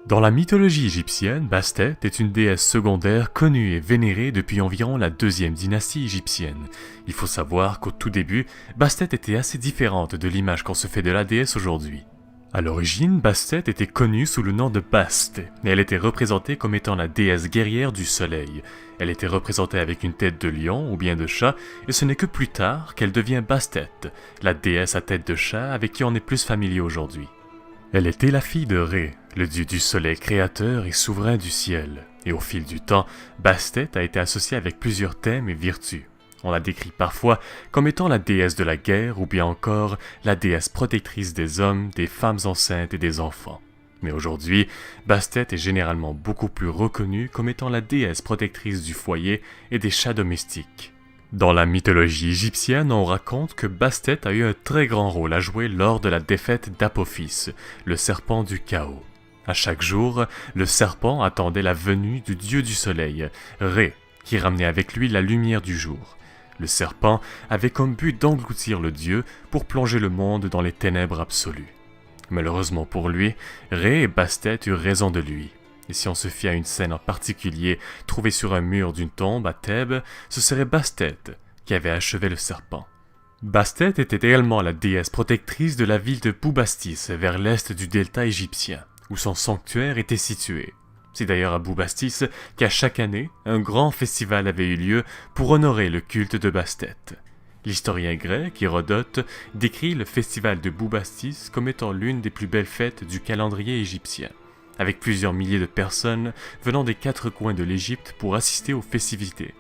Dans la mythologie égyptienne, Bastet est une déesse secondaire connue et vénérée depuis environ la deuxième dynastie égyptienne. Il faut savoir qu'au tout début, Bastet était assez différente de l'image qu'on se fait de la déesse aujourd'hui. À l'origine, Bastet était connue sous le nom de Bast, et elle était représentée comme étant la déesse guerrière du soleil. Elle était représentée avec une tête de lion ou bien de chat, et ce n'est que plus tard qu'elle devient Bastet, la déesse à tête de chat avec qui on est plus familier aujourd'hui. Elle était la fille de Ré, le dieu du soleil créateur et souverain du ciel, et au fil du temps, Bastet a été associée avec plusieurs thèmes et vertus. On la décrit parfois comme étant la déesse de la guerre ou bien encore la déesse protectrice des hommes, des femmes enceintes et des enfants. Mais aujourd'hui, Bastet est généralement beaucoup plus reconnue comme étant la déesse protectrice du foyer et des chats domestiques. Dans la mythologie égyptienne, on raconte que Bastet a eu un très grand rôle à jouer lors de la défaite d'Apophis, le serpent du chaos. À chaque jour, le serpent attendait la venue du dieu du soleil, Ré, qui ramenait avec lui la lumière du jour. Le serpent avait comme but d'engloutir le dieu pour plonger le monde dans les ténèbres absolues. Malheureusement pour lui, Ré et Bastet eurent raison de lui. Et si on se fie à une scène en particulier trouvée sur un mur d'une tombe à Thèbes, ce serait Bastet qui avait achevé le serpent. Bastet était également la déesse protectrice de la ville de Boubastis vers l'est du delta égyptien, où son sanctuaire était situé. C'est d'ailleurs à Boubastis qu'à chaque année, un grand festival avait eu lieu pour honorer le culte de Bastet. L'historien grec Hérodote décrit le festival de Boubastis comme étant l'une des plus belles fêtes du calendrier égyptien, avec plusieurs milliers de personnes venant des quatre coins de l'Égypte pour assister aux festivités.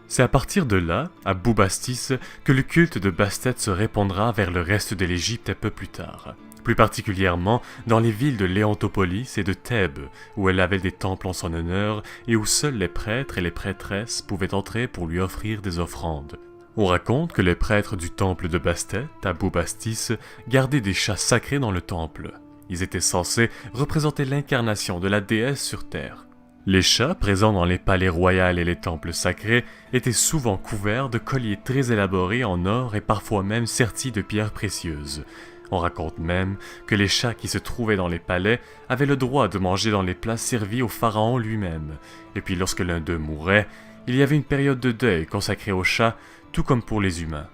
C'est à partir de là, à Boubastis, que le culte de Bastet se répandra vers le reste de l'Égypte un peu plus tard, plus particulièrement dans les villes de Léontopolis et de Thèbes, où elle avait des temples en son honneur et où seuls les prêtres et les prêtresses pouvaient entrer pour lui offrir des offrandes. On raconte que les prêtres du temple de Bastet, à Boubastis, gardaient des chats sacrés dans le temple. Ils étaient censés représenter l'incarnation de la déesse sur terre. Les chats présents dans les palais royaux et les temples sacrés étaient souvent couverts de colliers très élaborés en or et parfois même sertis de pierres précieuses. On raconte même que les chats qui se trouvaient dans les palais avaient le droit de manger dans les plats servis au pharaon lui-même. Et puis lorsque l'un d'eux mourait, il y avait une période de deuil consacrée aux chats, tout comme pour les humains.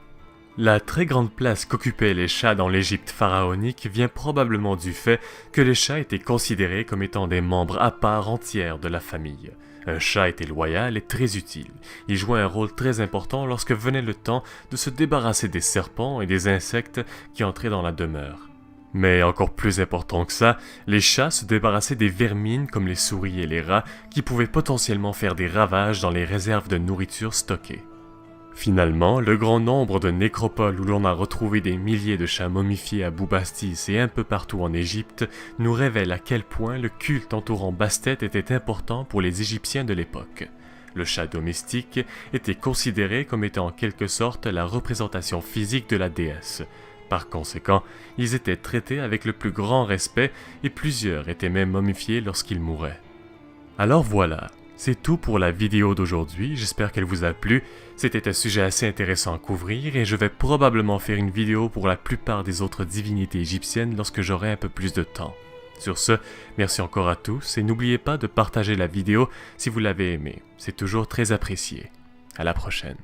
La très grande place qu'occupaient les chats dans l'Égypte pharaonique vient probablement du fait que les chats étaient considérés comme étant des membres à part entière de la famille. Un chat était loyal et très utile. Il jouait un rôle très important lorsque venait le temps de se débarrasser des serpents et des insectes qui entraient dans la demeure. Mais encore plus important que ça, les chats se débarrassaient des vermines comme les souris et les rats qui pouvaient potentiellement faire des ravages dans les réserves de nourriture stockées. Finalement, le grand nombre de nécropoles où l'on a retrouvé des milliers de chats momifiés à Boubastis et un peu partout en Égypte nous révèle à quel point le culte entourant Bastet était important pour les Égyptiens de l'époque. Le chat domestique était considéré comme étant en quelque sorte la représentation physique de la déesse. Par conséquent, ils étaient traités avec le plus grand respect et plusieurs étaient même momifiés lorsqu'ils mouraient. Alors voilà. C'est tout pour la vidéo d'aujourd'hui, j'espère qu'elle vous a plu. C'était un sujet assez intéressant à couvrir et je vais probablement faire une vidéo pour la plupart des autres divinités égyptiennes lorsque j'aurai un peu plus de temps. Sur ce, merci encore à tous et n'oubliez pas de partager la vidéo si vous l'avez aimée, c'est toujours très apprécié. À la prochaine.